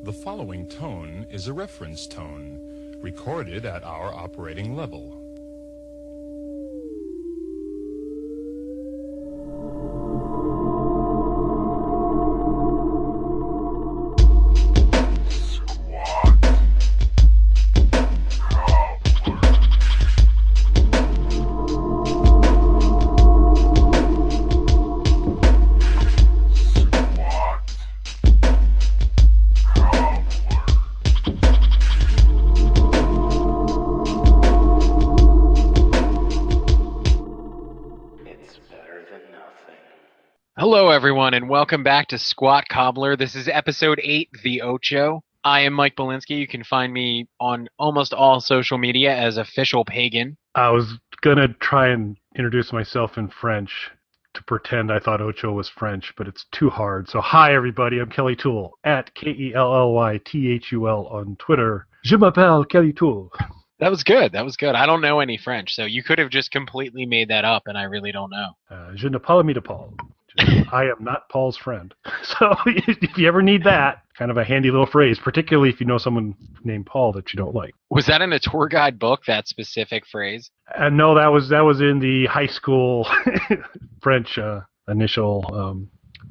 The following tone is a reference tone, recorded at our operating level. Hello, everyone, and welcome back to Squat Cobbler. This is episode 8, The Ocho. I am Mike Belinsky. You can find me on almost all social media as Official Pagan. I was going to try and introduce myself in French to pretend I thought Ocho was French, but it's too hard. So, hi, everybody. I'm Kelly Toole, at KELLYTHUL on Twitter. Je m'appelle Kelly Toole. That was good. I don't know any French, so you could have just completely made that up, and I really don't know. Je ne parle pas de Paul. I am not Paul's friend. So if you ever need that, kind of a handy little phrase, particularly if you know someone named Paul that you don't like. Was that in a tour guide book, that specific phrase? No, that was in the high school French initial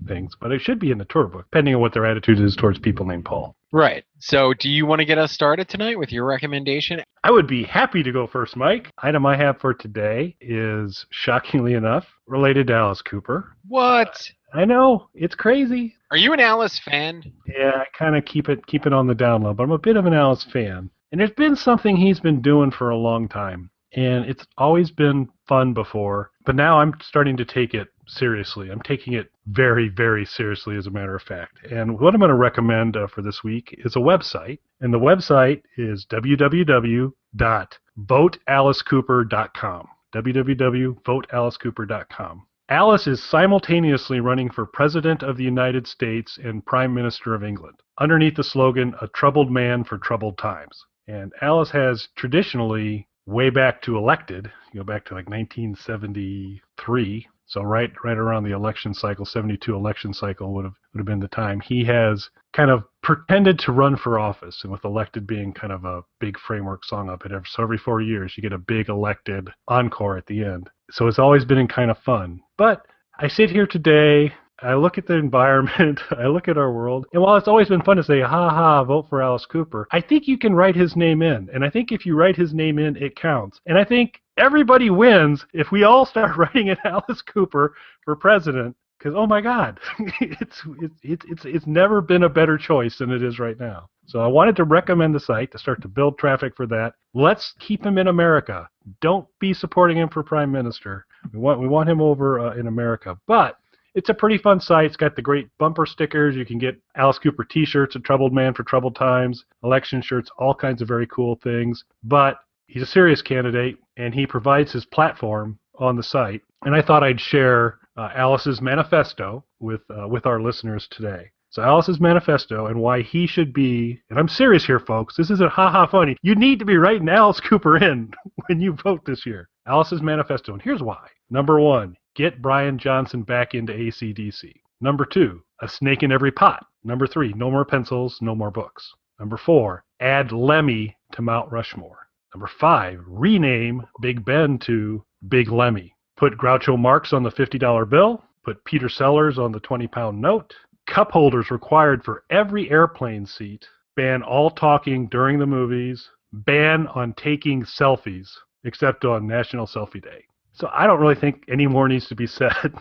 things, but it should be in the tour book, depending on what their attitude is towards people named Paul. Right. So do you want to get us started tonight with your recommendation? I would be happy to go first, Mike. Item I have for today is, shockingly enough, related to Alice Cooper. What? I know, it's crazy. Are you an Alice fan? Yeah, I kind of keep it on the down low, but I'm a bit of an Alice fan. And there's been something he's been doing for a long time, and it's always been fun before, but now I'm starting to take it seriously. I'm taking it very, very seriously, as a matter of fact. And what I'm going to recommend for this week is a website, and the website is www.votealicecooper.com. www.votealicecooper.com. Alice is simultaneously running for President of the United States and Prime Minister of England, underneath the slogan, "A troubled man for troubled times." And Alice has traditionally, way back to elected, back to like 1973, so right around the election cycle, 72 election cycle would have been the time. He has kind of pretended to run for office, and with elected being kind of a big framework song up it. So every 4 years you get a big elected encore at the end. So it's always been kind of fun. But I sit here today, I look at the environment, I look at our world, and while it's always been fun to say, ha ha, vote for Alice Cooper, I think you can write his name in. And I think if you write his name in, it counts. And I think everybody wins if we all start writing in Alice Cooper for president, because, oh my God, it's never been a better choice than it is right now. So I wanted to recommend the site to start to build traffic for that. Let's keep him in America. Don't be supporting him for prime minister. We want him over in America. But it's a pretty fun site. It's got the great bumper stickers. You can get Alice Cooper t-shirts, a troubled man for troubled times, election shirts, all kinds of very cool things. But he's a serious candidate, and he provides his platform on the site. And I thought I'd share Alice's manifesto with our listeners today. So Alice's manifesto and why he should be, and I'm serious here, folks, this isn't ha-ha funny. You need to be writing Alice Cooper in when you vote this year. Alice's manifesto, and here's why. Number 1, get Brian Johnson back into AC/DC. Number 2, a snake in every pot. Number 3, no more pencils, no more books. Number 4, add Lemmy to Mount Rushmore. Number 5, rename Big Ben to Big Lemmy. Put Groucho Marx on the $50 bill. Put Peter Sellers on the 20-pound note. Cup holders required for every airplane seat. Ban all talking during the movies. Ban on taking selfies, except on National Selfie Day. So I don't really think any more needs to be said.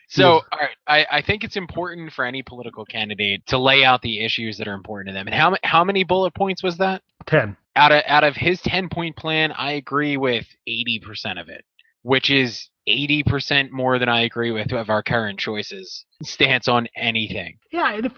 So, all right, I think it's important for any political candidate to lay out the issues that are important to them. And how many bullet points was that? 10. Out of his 10-point plan, I agree with 80% of it, which is 80% more than I agree with of our current choices stance on anything. Yeah, and if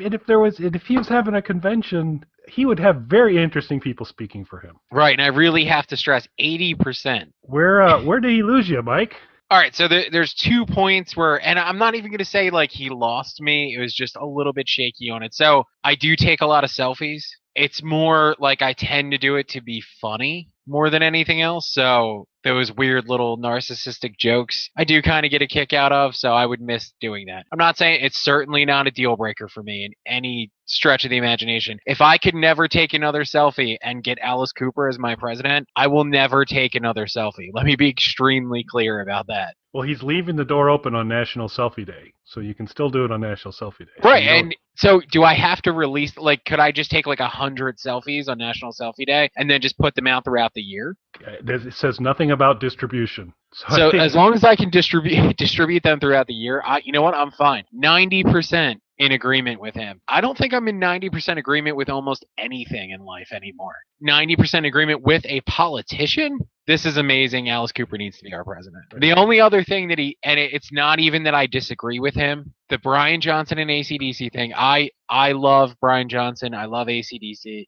he was having a convention, he would have very interesting people speaking for him. Right, and I really have to stress 80%. Where did he lose you, Mike? All right, so there's 2 points where, and I'm not even going to say like he lost me. It was just a little bit shaky on it. So I do take a lot of selfies. It's more like I tend to do it to be funny more than anything else. So those weird little narcissistic jokes I do kind of get a kick out of, so I would miss doing that. I'm not saying it's certainly not a deal breaker for me in any stretch of the imagination. If I could never take another selfie and get Alice Cooper as my president, I will never take another selfie. Let me be extremely clear about that. Well, he's leaving the door open on National Selfie Day, so you can still do it on National Selfie Day. Right, and so do I have to release, like, could I just take like 100 selfies on National Selfie Day and then just put them out throughout the year? It says nothing about distribution. So as long as I can distribute them throughout the year, you know what? I'm fine. 90% in agreement with him. I don't think I'm in 90% agreement with almost anything in life anymore. 90% agreement with a politician? This is amazing. Alice Cooper needs to be our president. The only other thing that it's not even that I disagree with him, the Brian Johnson and AC/DC thing, I love Brian Johnson. I love AC/DC.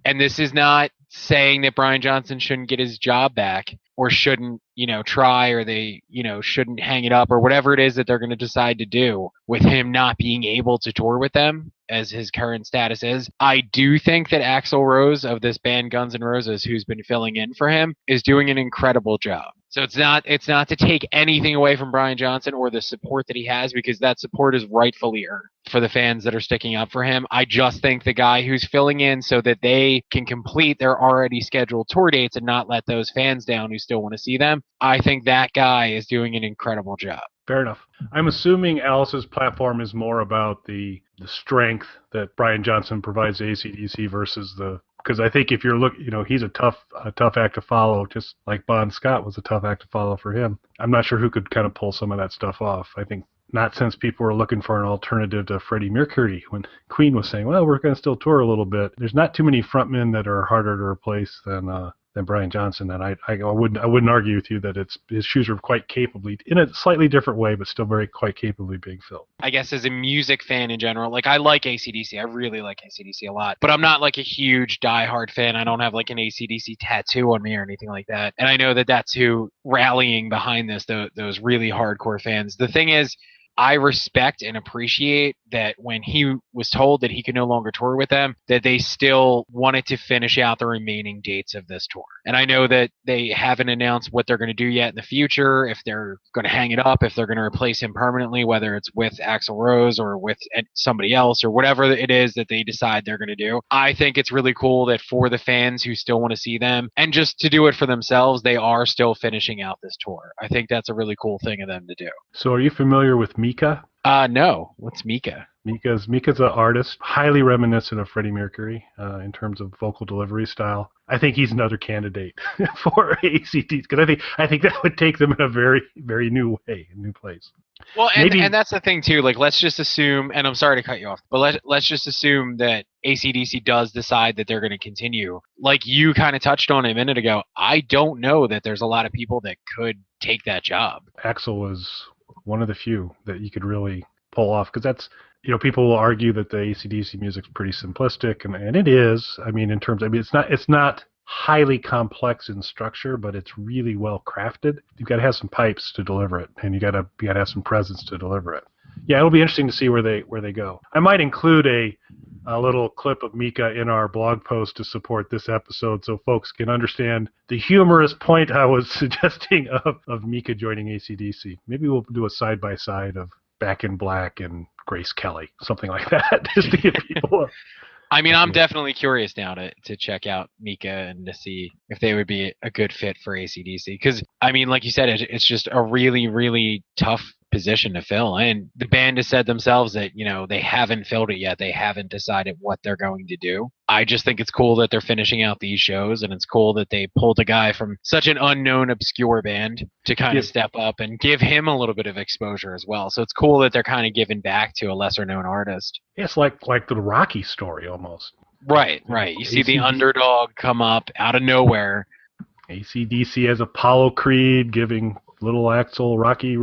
And this is not saying that Brian Johnson shouldn't get his job back or shouldn't, try, or they, shouldn't hang it up, or whatever it is that they're going to decide to do with him not being able to tour with them as his current status is. I do think that Axl Rose of this band Guns N' Roses, who's been filling in for him, is doing an incredible job. So it's not to take anything away from Brian Johnson or the support that he has, because that support is rightfully earned for the fans that are sticking up for him. I just think the guy who's filling in so that they can complete their already scheduled tour dates and not let those fans down who still want to see them, I think that guy is doing an incredible job. Fair enough. I'm assuming Alice's platform is more about the strength that Brian Johnson provides AC/DC versus because I think if you're he's a tough act to follow, just like Bon Scott was a tough act to follow for him. I'm not sure who could kind of pull some of that stuff off. I think not since people were looking for an alternative to Freddie Mercury when Queen was saying, well, we're going to still tour a little bit. There's not too many frontmen that are harder to replace than Brian Johnson, and I wouldn't argue with you that his shoes are quite capably, in a slightly different way, but still quite capably being filled. I guess as a music fan in general, like I like AC/DC, I really like AC/DC a lot, but I'm not like a huge diehard fan. I don't have like an AC/DC tattoo on me or anything like that, and I know that that's who rallying behind this, those really hardcore fans. The thing is, I respect and appreciate that when he was told that he could no longer tour with them, that they still wanted to finish out the remaining dates of this tour. And I know that they haven't announced what they're going to do yet in the future, if they're going to hang it up, if they're going to replace him permanently, whether it's with Axl Rose or with somebody else or whatever it is that they decide they're going to do. I think it's really cool that for the fans who still want to see them and just to do it for themselves, they are still finishing out this tour. I think that's a really cool thing of them to do. So are you familiar with Mika? No. What's Mika? Mika's an artist, highly reminiscent of Freddie Mercury in terms of vocal delivery style. I think he's another candidate for ACDC, because I think that would take them in a very, very new way, a new place. Well, and that's the thing too. Like, let's just assume, and I'm sorry to cut you off, but let's just assume that AC/DC does decide that they're going to continue. Like you kind of touched on a minute ago, I don't know that there's a lot of people that could take that job. Axl was one of the few that you could really pull off, because that's, people will argue that the AC/DC music's pretty simplistic, and it is. I mean, it's not highly complex in structure, but it's really well crafted. You've got to have some pipes to deliver it, and you got to have some presence to deliver it. Yeah, it'll be interesting to see where they go. I might include a little clip of Mika in our blog post to support this episode, so folks can understand the humorous point I was suggesting of Mika joining AC/DC. Maybe we'll do a side-by-side of Back in Black and Grace Kelly, something like that, just to give people I mean, I'm definitely curious now to check out Mika and to see if they would be a good fit for AC/DC. Because, I mean, like you said, it's just a really, really tough position to fill. And the band has said themselves that, they haven't filled it yet. They haven't decided what they're going to do. I just think it's cool that they're finishing out these shows, and it's cool that they pulled a guy from such an unknown, obscure band to kind of step up and give him a little bit of exposure as well. So it's cool that they're kind of giving back to a lesser known artist. It's like the Rocky story almost. Right. You see the underdog come up out of nowhere. AC/DC as Apollo Creed giving little Axl Rocky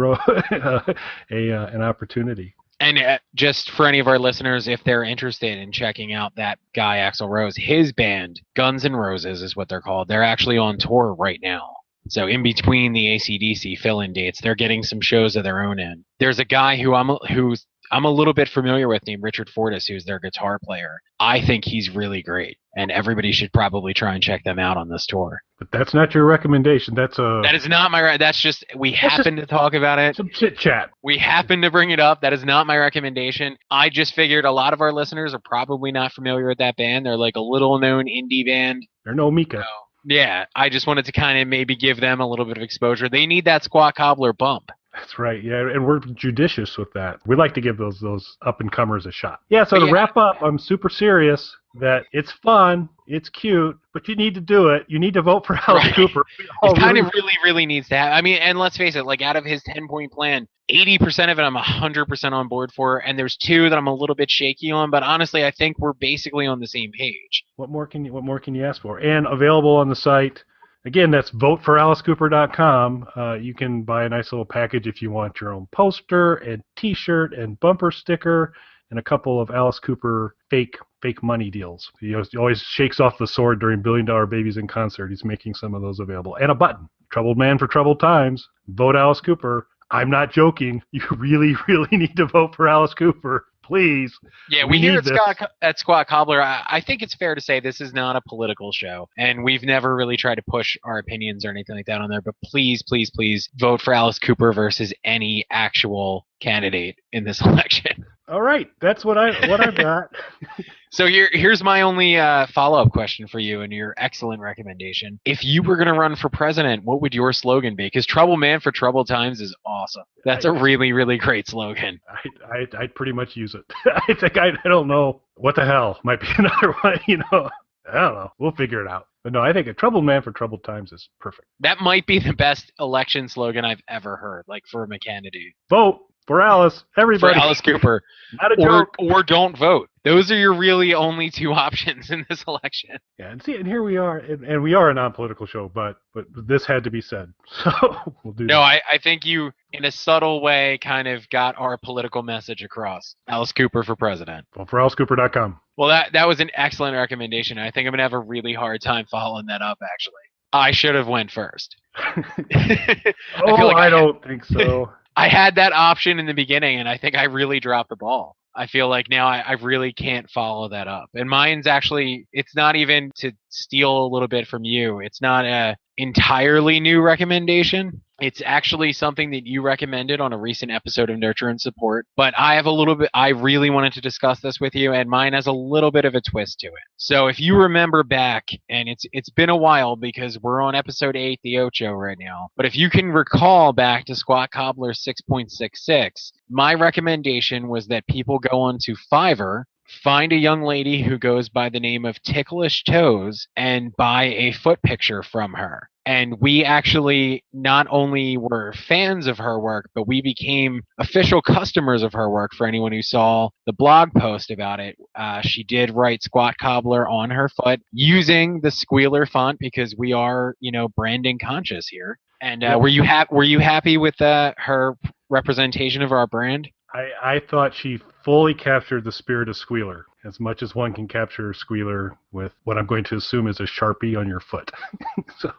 an opportunity. And just for any of our listeners, if they're interested in checking out that guy, Axl Rose, his band, Guns N' Roses is what they're called. They're actually on tour right now. So in between the AC/DC fill-in dates, they're getting some shows of their own in. There's a guy who's I'm a little bit familiar with named Richard Fortis, who's their guitar player. I think he's really great, and everybody should probably try and check them out on this tour. But that's not your recommendation. That is not my. That's just we happen to talk about it. Some chit chat. We happen to bring it up. That is not my recommendation. I just figured a lot of our listeners are probably not familiar with that band. They're like a little known indie band. They're no Mika. So, yeah, I just wanted to kind of maybe give them a little bit of exposure. They need that Squat Cobbler bump. That's right, yeah, and we're judicious with that. We like to give those up-and-comers a shot. Yeah, so to wrap up, I'm super serious that it's fun, it's cute, but you need to do it. You need to vote for Alice Cooper. It kind of really needs to happen. I mean, and let's face it, like out of his 10-point plan, 80% of it I'm 100% on board for, and there's 2 that I'm a little bit shaky on, but honestly, I think we're basically on the same page. What more can you ask for? And available on the site. Again, that's voteforalicecooper.com. You can buy a nice little package if you want your own poster and T-shirt and bumper sticker and a couple of Alice Cooper fake money deals. He always shakes off the sword during $1 Billion Babies in Concert. He's making some of those available. And a button. Troubled man for troubled times. Vote Alice Cooper. I'm not joking. You really need to vote for Alice Cooper. Please. Yeah, we here at Squat Cobbler, I think it's fair to say this is not a political show, and we've never really tried to push our opinions or anything like that on there, but please vote for Alice Cooper versus any actual candidate in this election. All right, that's what I've got. So here's my only follow-up question for you and your excellent recommendation. If you were going to run for president, what would your slogan be? Because Trouble Man for Troubled Times is awesome. That's a really great slogan. I'd pretty much use it. I think I don't know. What the hell might be another one, I don't know. We'll figure it out. But no, I think a Troubled Man for Troubled Times is perfect. That might be the best election slogan I've ever heard, like for a candidate. Vote for Alice, everybody. For Alice Cooper. Not a joke. Or don't vote. Those are your really only 2 options in this election. Yeah, and here we are, and we are a non-political show, but this had to be said, so we'll do that. No, I think you, in a subtle way, kind of got our political message across. Alice Cooper for president. Well, for AliceCooper.com. Well, that was an excellent recommendation. I think I'm going to have a really hard time following that up, actually. I should have went first. I don't think so. I had that option in the beginning, and I think I really dropped the ball. I feel like now I really can't follow that up. And mine's actually, it's not even to steal a little bit from you. It's not a entirely new recommendation. It's actually something that you recommended on a recent episode of Nurture and Support. But I really wanted to discuss this with you, and mine has a little bit of a twist to it. So if you remember back, and it's been a while because we're on episode 8, the Ocho right now. But if you can recall back to Squat Cobbler 6.66, my recommendation was that people go onto Fiverr, find a young lady who goes by the name of Ticklish Toes, and buy a foot picture from her. And we actually not only were fans of her work, but we became official customers of her work. For anyone who saw the blog post about it, she did write Squat Cobbler on her foot using the squealer font because we are, branding conscious here. And were you happy with her representation of our brand? I thought she fully captured the spirit of Squealer, as much as one can capture Squealer with what I'm going to assume is a Sharpie on your foot. So.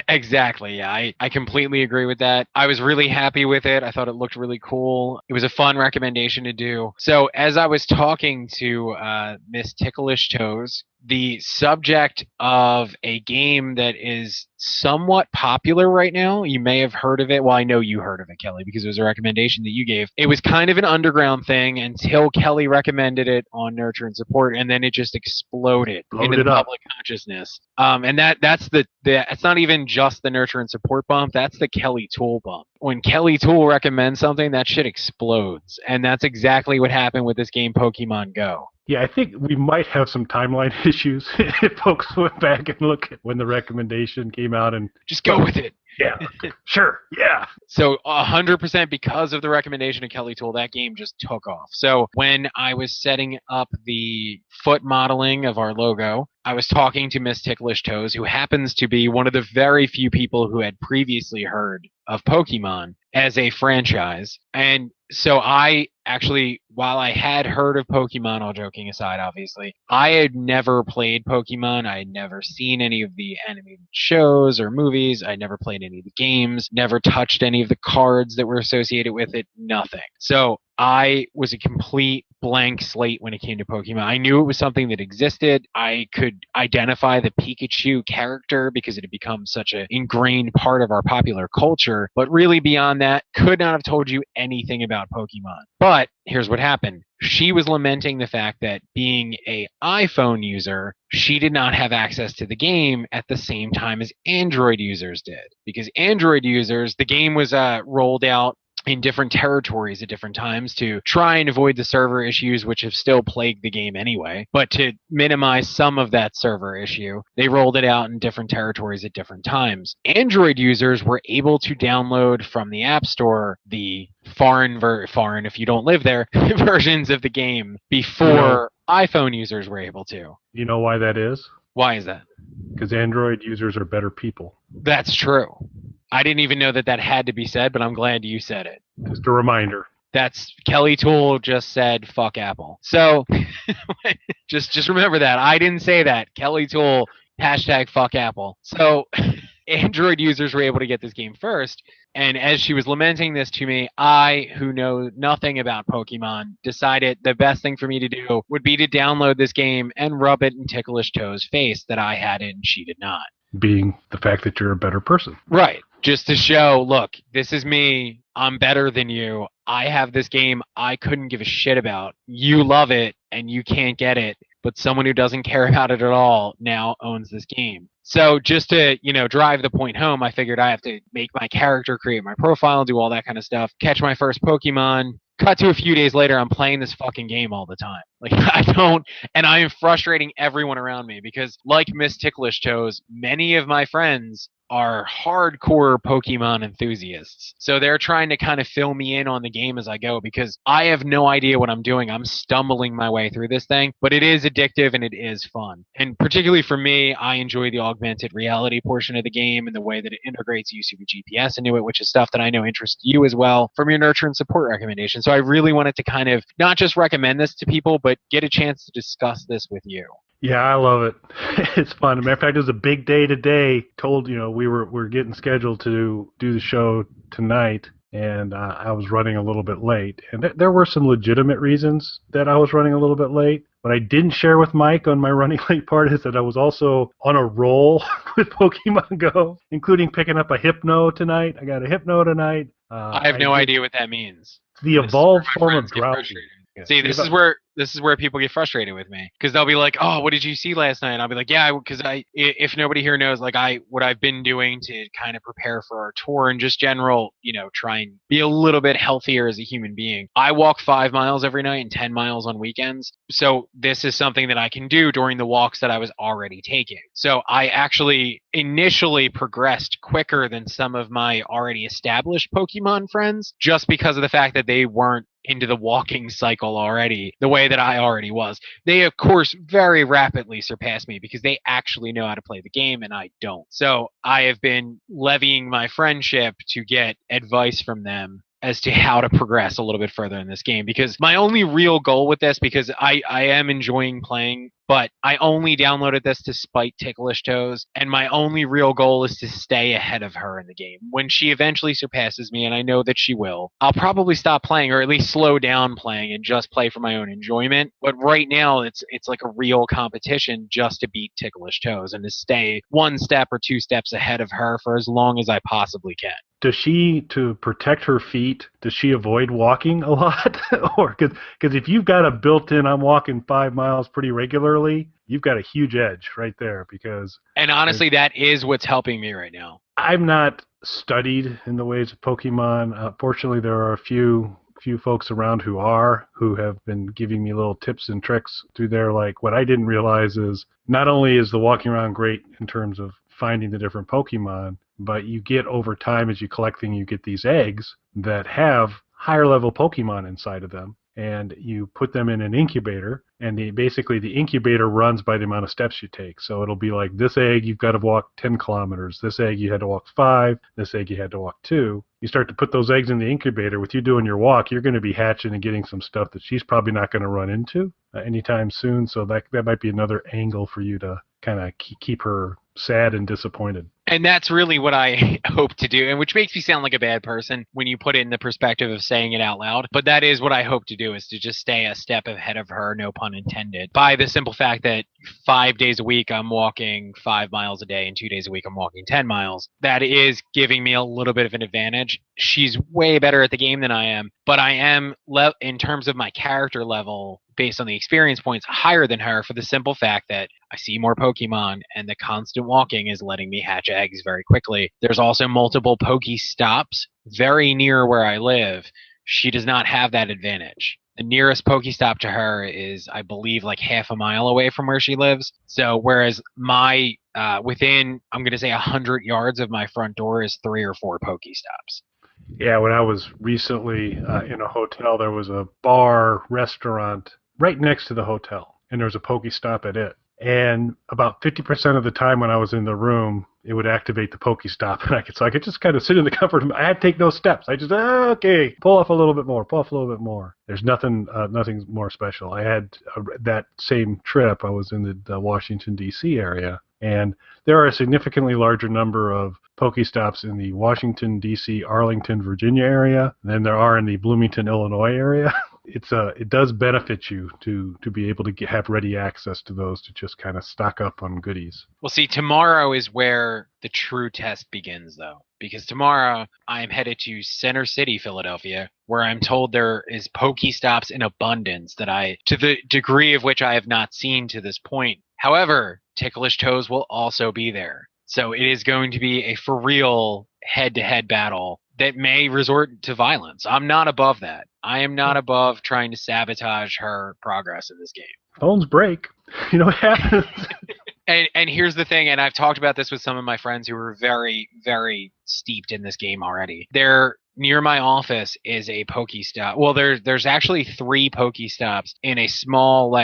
Exactly, yeah. I completely agree with that. I was really happy with it. I thought it looked really cool. It was a fun recommendation to do. So as I was talking to Miss Ticklish Toes, the subject of a game that is somewhat popular right now. You may have heard of it. Well, I know you heard of it, Kelly, because it was a recommendation that you gave. It was kind of an underground thing until Kelly recommended it on Nurture and Support, and then it just exploded into the public consciousness. And that's it's not even just the Nurture and Support bump. That's the Kelly Tool bump. When Kelly Tool recommends something, that shit explodes. And that's exactly what happened with this game, Pokemon Go. Yeah, I think we might have some timeline issues if folks went back and look at when the recommendation came out and just go with it. Yeah, sure, yeah. So 100% because of the recommendation of Kelly Tool, that game just took off. So when I was setting up the foot modeling of our logo, I was talking to Miss Ticklish Toes, who happens to be one of the very few people who had previously heard of Pokemon as a franchise. And so I actually, while I had heard of Pokemon, all joking aside, obviously, I had never played Pokemon. I had never seen any of the animated shows or movies. I never played any of the games, never touched any of the cards that were associated with it, nothing. So I was a complete blank slate when it came to Pokemon. I knew it was something that existed. I could identify the Pikachu character because it had become such an ingrained part of our popular culture. But really beyond that, could not have told you anything about Pokemon. But here's what happened. She was lamenting the fact that being an iPhone user, she did not have access to the game at the same time as Android users did. Because Android users, the game was rolled out in different territories at different times to try and avoid the server issues, which have still plagued the game anyway. But to minimize some of that server issue, they rolled it out in different territories at different times. Android users were able to download from the App Store the foreign if you don't live there, versions of the game before iPhone users were able to. You know why that is? Why is that? Because Android users are better people. That's true. I didn't even know that had to be said, but I'm glad you said it. Just a reminder. That's Kelly Toole just said fuck Apple. So just remember that. I didn't say that. Kelly Toole hashtag fuck Apple. So Android users were able to get this game first. And as she was lamenting this to me, I, who know nothing about Pokemon, decided the best thing for me to do would be to download this game and rub it in Ticklish Toe's face that I had it and she did not. Being the fact that you're a better person. Right. Just to show, look, this is me. I'm better than you. I have this game I couldn't give a shit about. You love it and you can't get it, but someone who doesn't care about it at all now owns this game. So just to, drive the point home, I figured I have to make my character, create my profile, do all that kind of stuff, catch my first Pokemon. Cut to a few days later, I'm playing this fucking game all the time. Like, and I am frustrating everyone around me because, like Miss Ticklish Toes, many of my friends are hardcore Pokemon enthusiasts. So they're trying to kind of fill me in on the game as I go because I have no idea what I'm doing. I'm stumbling my way through this thing, but it is addictive and it is fun. And particularly for me, I enjoy the augmented reality portion of the game and the way that it integrates use of GPS into it, which is stuff that I know interests you as well from your nurture and support recommendations. So I really wanted to kind of not just recommend this to people, but get a chance to discuss this with you. Yeah, I love it. It's fun. As a matter of fact, it was a big day today. We're getting scheduled to do the show tonight, and I was running a little bit late. And there were some legitimate reasons that I was running a little bit late. What I didn't share with Mike on my running late part is that I was also on a roll with Pokemon Go, including picking up a Hypno tonight. I got a Hypno tonight. I have no idea what that means. The evolved form of Drowsy. Yeah. See, this is where people get frustrated with me because they'll be like, "Oh, what did you see last night?" And I'll be like, "Yeah," because if nobody here knows, like what I've been doing to kind of prepare for our tour and just general, try and be a little bit healthier as a human being. I walk 5 miles every night and 10 miles on weekends. So this is something that I can do during the walks that I was already taking. So I actually initially progressed quicker than some of my already established Pokemon friends just because of the fact that they weren't into the walking cycle already the way that I already was. They, of course, very rapidly surpassed me because they actually know how to play the game and I don't. So I have been levying my friendship to get advice from them as to how to progress a little bit further in this game because my only real goal with this, because I am enjoying playing, but I only downloaded this to spite Ticklish Toes, and my only real goal is to stay ahead of her in the game. When she eventually surpasses me, and I know that she will, I'll probably stop playing or at least slow down playing and just play for my own enjoyment. But right now, it's like a real competition just to beat Ticklish Toes and to stay 1 step or 2 steps ahead of her for as long as I possibly can. Does she, to protect her feet, does she avoid walking a lot? Or because if you've got a built-in, I'm walking 5 miles pretty regularly, you've got a huge edge right there. And honestly, that is what's helping me right now. I'm not studied in the ways of Pokemon. Fortunately, there are a few folks around who have been giving me little tips and tricks through there. Like what I didn't realize is not only is the walking around great in terms of finding the different Pokemon, but you get over time as you collect things, you get these eggs that have higher level Pokemon inside of them. and you put them in an incubator, and basically the incubator runs by the amount of steps you take. So it'll be like, this egg you've got to walk 10 kilometers, this egg you had to walk 5, this egg you had to walk 2. You start to put those eggs in the incubator. With you doing your walk, you're going to be hatching and getting some stuff that she's probably not going to run into anytime soon. So that might be another angle for you to kind of keep her sad and disappointed. And that's really what I hope to do, and which makes me sound like a bad person when you put it in the perspective of saying it out loud. But that is what I hope to do, is to just stay a step ahead of her, no pun intended, by the simple fact that 5 days a week I'm walking 5 miles a day, and 2 days a week I'm walking 10 miles. That is giving me a little bit of an advantage. She's way better at the game than I am, but I am, in terms of my character level, based on the experience points, higher than her, for the simple fact that I see more Pokemon, and the constant walking is letting me hatch eggs very quickly. There's also multiple Pokestops very near where I live. She does not have that advantage. The nearest Pokestop to her is, I believe, like half a mile away from where she lives. So whereas my, within, I'm going to say 100 yards of my front door is 3 or 4 Pokestops. Yeah, when I was recently in a hotel, there was a bar, restaurant right next to the hotel, and there was a Pokestop at it. And about 50% of the time when I was in the room, it would activate the Pokestop, and I could just kind of sit in the comfort of, I had to take no steps. I just, okay, pull off a little bit more, pull off a little bit more. There's nothing more special. I had that same trip. I was in the Washington, D.C. area, and there are a significantly larger number of Pokestops in the Washington, D.C., Arlington, Virginia area than there are in the Bloomington, Illinois area. It does benefit you to be able to have ready access to those, to just kind of stock up on goodies. Well, see, tomorrow is where the true test begins, though, because tomorrow I am headed to Center City, Philadelphia, where I'm told there is Pokestops in abundance to the degree of which I have not seen to this point. However, Ticklish Toes will also be there. So it is going to be a for real head-to-head battle that may resort to violence. I'm not above that. I am not above trying to sabotage her progress in this game. Phones break. You know what happens? And here's the thing, and I've talked about this with some of my friends who are very, very steeped in this game already. Near my office is a Pokestop. Well, there's actually 3 Pokestops in a small,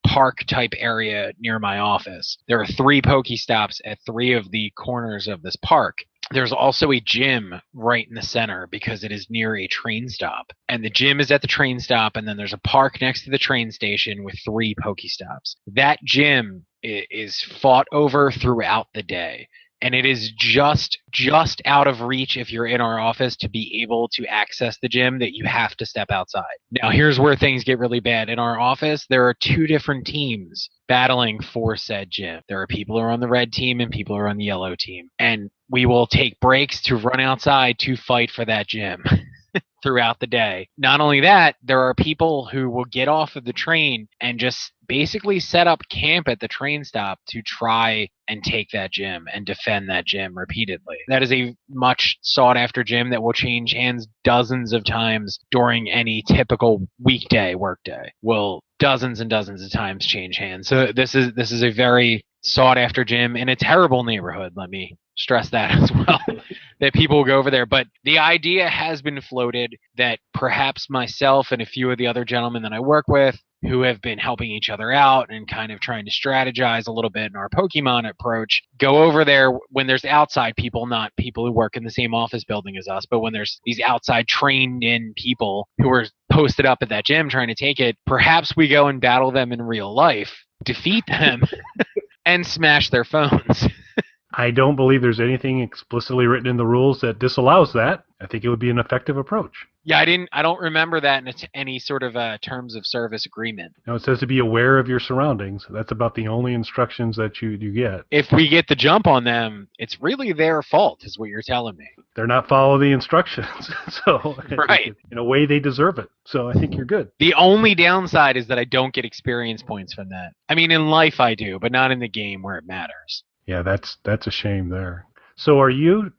park type area near my office. There are 3 Pokestops at 3 of the corners of this park. There's also a gym right in the center because it is near a train stop. And the gym is at the train stop, and then there's a park next to the train station with 3 Pokestops. That gym is fought over throughout the day. And it is just out of reach if you're in our office to be able to access the gym, that you have to step outside. Now, here's where things get really bad. In our office, there are 2 different teams battling for said gym. There are people who are on the red team and people who are on the yellow team. And we will take breaks to run outside to fight for that gym throughout the day. Not only that, there are people who will get off of the train and just basically set up camp at the train stop to try and take that gym and defend that gym repeatedly. That is a much sought after gym that will change hands dozens of times during any typical weekday workday. Will dozens and dozens of times change hands. So this is a very sought after gym in a terrible neighborhood, let me stress that as well, that people will go over there. But the idea has been floated that perhaps myself and a few of the other gentlemen that I work with, who have been helping each other out and kind of trying to strategize a little bit in our Pokemon approach, go over there when there's outside people, not people who work in the same office building as us, but when there's these outside trained in people who are posted up at that gym trying to take it, perhaps we go and battle them in real life, defeat them, and smash their phones. I don't believe there's anything explicitly written in the rules that disallows that. I think it would be an effective approach. Yeah, I don't remember that in any sort of terms of service agreement. No, it says to be aware of your surroundings. That's about the only instructions that you get. If we get the jump on them, it's really their fault, is what you're telling me. They're not following the instructions. So right. In a way, they deserve it. So I think you're good. The only downside is that I don't get experience points from that. I mean, in life I do, but not in the game where it matters. Yeah, that's a shame there. So are you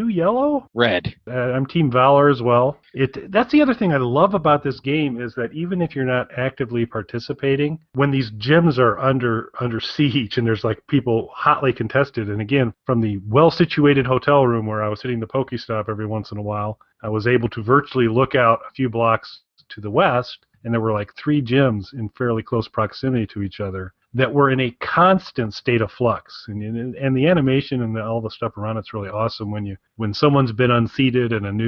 yellow? Red. I'm Team Valor as well. That's the other thing I love about this game is that even if you're not actively participating, when these gyms are under siege and there's like people hotly contested, and again, from the well-situated hotel room where I was hitting the Pokestop every once in a while, I was able to virtually look out a few blocks to the west and there were like 3 gyms in fairly close proximity to each other that were in a constant state of flux, and the animation and all the stuff around it's really awesome. When someone's been unseated and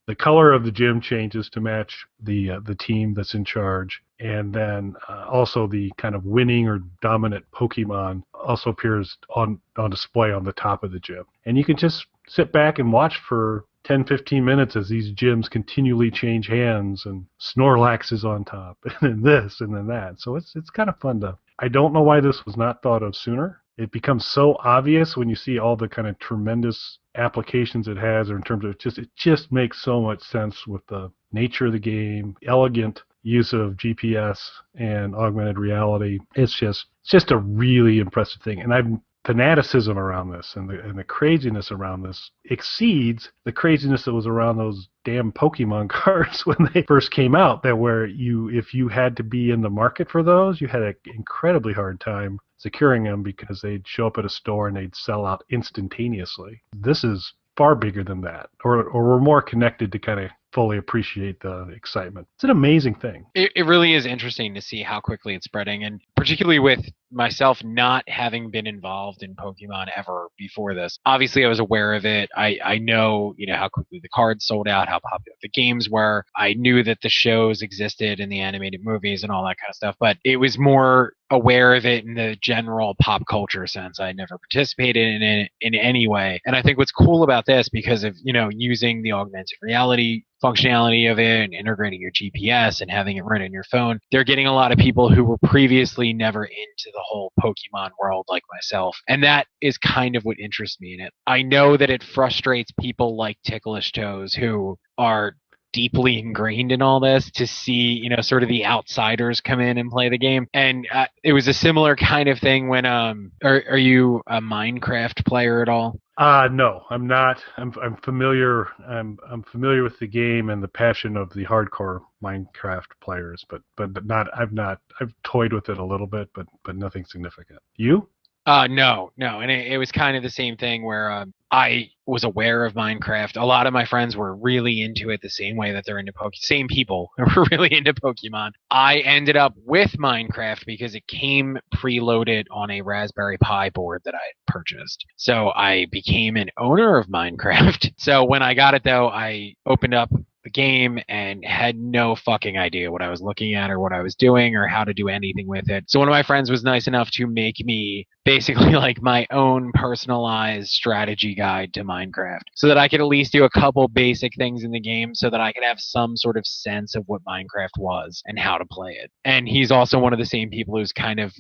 the color of the gym changes to match the team that's in charge, and then also the kind of winning or dominant Pokemon also appears on display on the top of the gym, and you can just sit back and watch for 10-15 minutes as these gyms continually change hands, and Snorlax is on top, and then this and then that. So it's kind of fun to. I don't know why this was not thought of sooner. It becomes so obvious when you see all the kind of tremendous applications it has, or in terms of it just makes so much sense with the nature of the game, elegant use of GPS and augmented reality. It's just a really impressive thing, and fanaticism around this and the craziness around this exceeds the craziness that was around those damn Pokemon cards when they first came out, that if you had to be in the market for those, you had an incredibly hard time securing them because they'd show up at a store and they'd sell out instantaneously. This is far bigger than that, or we're more connected to kind of fully appreciate the excitement. It's an amazing thing. It really is interesting to see how quickly it's spreading, and particularly with myself not having been involved in Pokemon ever before this. Obviously, I was aware of it. I know, how quickly the cards sold out, how popular the games were. I knew that the shows existed and the animated movies and all that kind of stuff, but it was more aware of it in the general pop culture sense. I never participated in it in any way. And I think what's cool about this, because of, using the augmented reality functionality of it and integrating your GPS and having it run on your phone, they're getting a lot of people who were previously never into the whole Pokemon world like myself. And that is kind of what interests me in it. I know that it frustrates people like Ticklish Toes who are deeply ingrained in all this to see, sort of the outsiders come in and play the game. And it was a similar kind of thing when, are you a Minecraft player at all? No, I'm not. I'm familiar. I'm familiar with the game and the passion of the hardcore Minecraft players, but not. I've toyed with it a little bit, but nothing significant. You? No, and it was kind of the same thing where I was aware of Minecraft. A lot of my friends were really into it the same way that they're into Pokemon. Same people were really into Pokemon. I ended up with Minecraft because it came preloaded on a Raspberry Pi board that I had purchased. So I became an owner of Minecraft. So when I got it, though, I opened up the game and had no fucking idea what I was looking at or what I was doing or how to do anything with it. So one of my friends was nice enough to make me basically like my own personalized strategy guide to Minecraft so that I could at least do a couple basic things in the game so that I could have some sort of sense of what Minecraft was and how to play it. And he's also one of the same people who's kind of,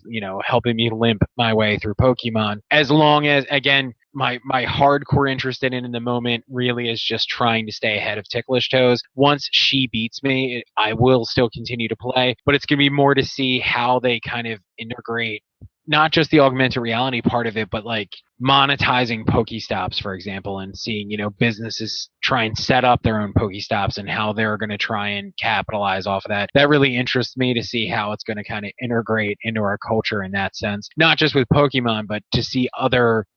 helping me limp my way through Pokemon, as long as, again, my hardcore interest in it in the moment really is just trying to stay ahead of Ticklish Toes. Once she beats me, I will still continue to play, but it's going to be more to see how they kind of integrate not just the augmented reality part of it, but like monetizing Pokestops, for example, and seeing, businesses try and set up their own Pokestops and how they're going to try and capitalize off of that. That really interests me to see how it's going to kind of integrate into our culture in that sense, not just with Pokemon, but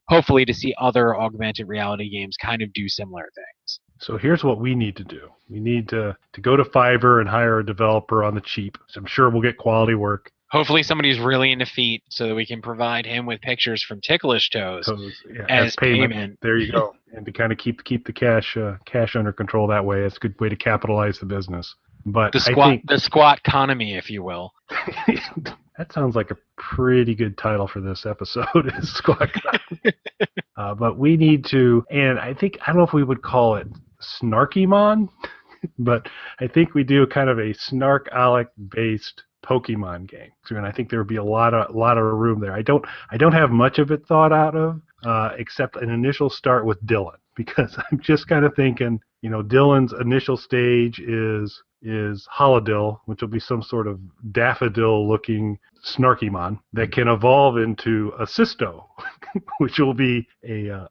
hopefully to see other augmented reality games kind of do similar things. So here's what we need to do. We need to go to Fiverr and hire a developer on the cheap. So I'm sure we'll get quality work. Hopefully somebody's really into feet so that we can provide him with pictures from Ticklish Toes as payment. There you go. And to kind of keep the cash under control that way. It's a good way to capitalize the business. But the Squatconomy, if you will. That sounds like a pretty good title for this episode, is Squatconomy. But we need to, and I don't know if we would call it Snarkymon, but I think we do kind of a Snarkalic-based Pokemon game, and I think there would be a lot of room there. I don't have much of it thought out of, except an initial start with Dylan, because I'm just kind of thinking, Dylan's initial stage is Holidill, which will be some sort of daffodil-looking Snarkymon that can evolve into Assisto, which will be a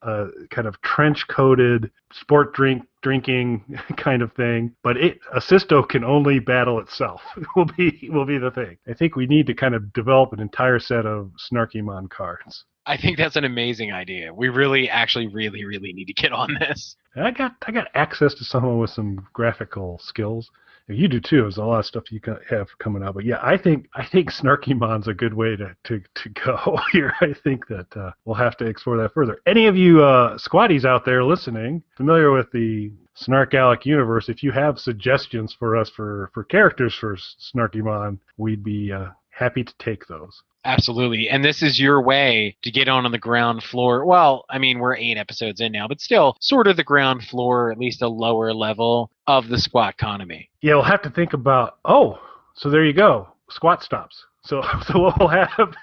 kind of trench-coated sport drinking kind of thing. But Assisto can only battle itself. will be the thing. I think we need to kind of develop an entire set of Snarkymon cards. I think that's an amazing idea. We really, actually, really, really need to get on this. I got access to someone with some graphical skills, You do too. There's a lot of stuff you have coming out. But yeah, I think Snarkymon's a good way to go here. I think that we'll have to explore that further. Any of you Squatties out there listening, familiar with the Snark-Alec universe, if you have suggestions for us for characters for Snarkymon, we'd be happy to take those. Absolutely. And this is your way to get on the ground floor. Well, I mean, we're 8 episodes in now, but still sort of the ground floor, at least a lower level of the Squatconomy. Yeah, we'll have to think about, so there you go, squat stops. So what we'll have,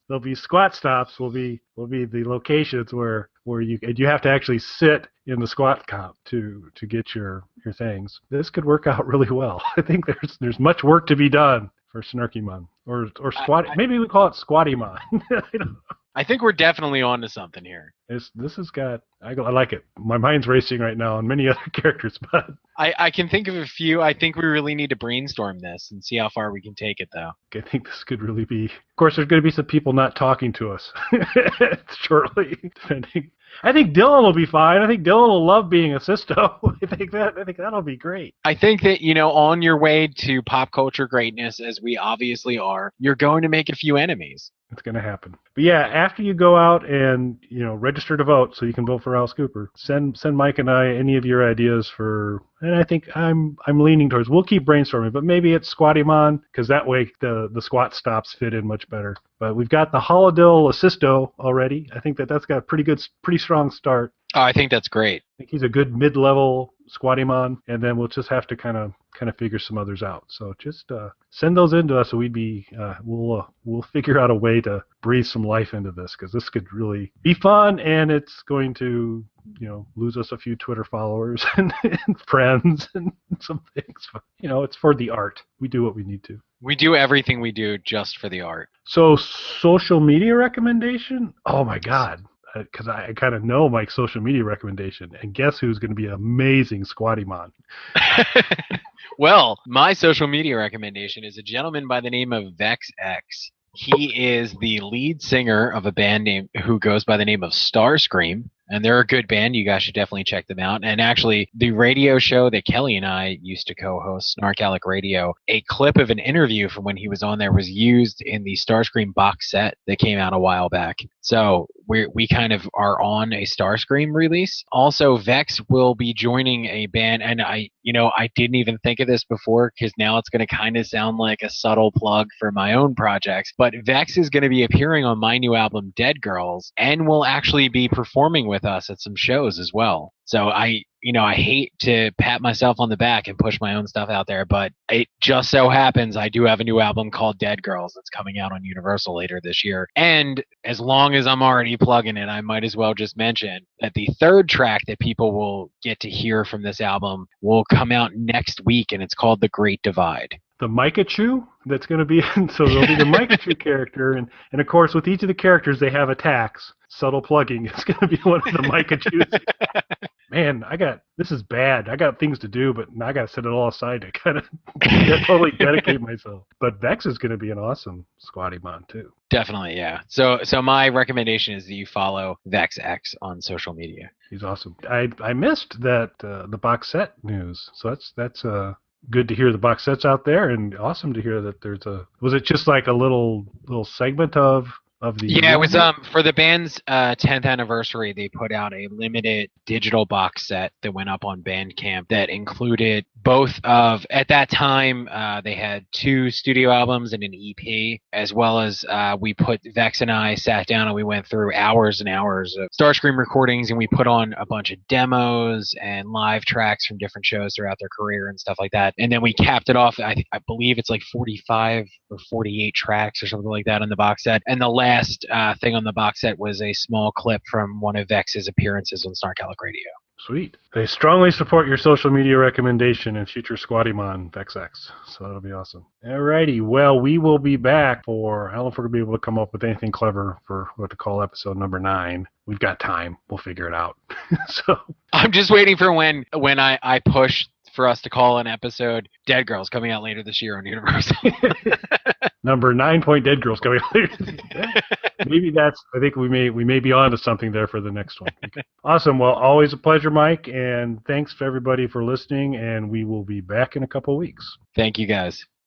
there'll be squat stops, will be the locations where you have to actually sit in the squat comp to get your things. This could work out really well. I think there's much work to be done for Snarkymon or Squat. Maybe we call it Squatiemon. I think we're definitely on to something here. This has got. I like it. My mind's racing right now on many other characters, but I can think of a few. I think we really need to brainstorm this and see how far we can take it, though. I think this could really be. Of course, there's going to be some people not talking to us shortly. Depending. I think Dylan will be fine. I think Dylan will love being Assisto. I think that'll be great. I think that, on your way to pop culture greatness, as we obviously are, you're going to make a few enemies. It's going to happen. But yeah, after you go out and, register to vote so you can vote for Alice Cooper, send Mike and I any of your ideas for, and I think I'm leaning towards, we'll keep brainstorming, but maybe it's Squatiemon, because that way the squat stops fit in much better. But we've got the Holidill Assisto already. I think that's got a pretty strong start. Oh, I think that's great. I think he's a good mid-level Squatiemon, and then we'll just have to kind of figure some others out. So just send those in to us, so we'll figure out a way to breathe some life into this, because this could really be fun, and it's going to lose us a few Twitter followers and friends and some things. But, it's for the art. We do what we need to. We do everything we do just for the art. So social media recommendation? Oh my God. Because I kind of know Mike's social media recommendation, and guess who's going to be an amazing Squatiemon? Well, my social media recommendation is a gentleman by the name of VexX. He is the lead singer of a band who goes by the name of Starscream. And they're a good band. You guys should definitely check them out. And actually, the radio show that Kelly and I used to co-host, Snark-Alec Radio, a clip of an interview from when he was on there was used in the Starscream box set that came out a while back. So we kind of are on a Starscream release. Also, Vex will be joining a band, and I didn't even think of this before, because now it's going to kind of sound like a subtle plug for my own projects. But Vex is going to be appearing on my new album, Dead Girls, and will actually be performing with us at some shows as well. So I hate to pat myself on the back and push my own stuff out there, but it just so happens I do have a new album called Dead Girls that's coming out on Universal later this year. And as long as I'm already plugging it, I might as well just mention that the third track that people will get to hear from this album will come out next week, and it's called The Great Divide. The Mikaku that's going to be in, so there'll be the Mikaku character, and of course with each of the characters they have attacks. Subtle plugging. It's going to be one of the Mikakus. Man, this is bad. I got things to do, but I got to set it all aside to kind of totally dedicate myself. But Vex is going to be an awesome Squatiemon too. Definitely, yeah. So my recommendation is that you follow VexX on social media. He's awesome. I missed that the box set news, so that's good to hear the box sets out there, and awesome to hear that was it just like a little segment of the... Yeah, it was for the band's 10th anniversary. They put out a limited digital box set that went up on Bandcamp that included both of, at that time, they had 2 studio albums and an EP, as well as Vex and I sat down and we went through hours and hours of Starscream recordings, and we put on a bunch of demos and live tracks from different shows throughout their career and stuff like that. And then we capped it off, I believe it's like 45 or 48 tracks or something like that on the box set. And the last thing on the box set was a small clip from one of Vex's appearances on Snark-Alec Radio. Sweet. They strongly support your social media recommendation and future Squatiemon VexX, so that'll be awesome. Alrighty, well, we will be back for, I don't know if we're going to be able to come up with anything clever for what to call episode number 9. We've got time. We'll figure it out. So I'm just waiting for when I push for us to call an episode Dead Girls coming out later this year on Universal. Number 9 Dead Girls coming out later this year. maybe that's. I think we may be on to something there for the next one. Okay. Awesome. Well, always a pleasure, Mike, and thanks for everybody for listening. And we will be back in a couple of weeks. Thank you, guys.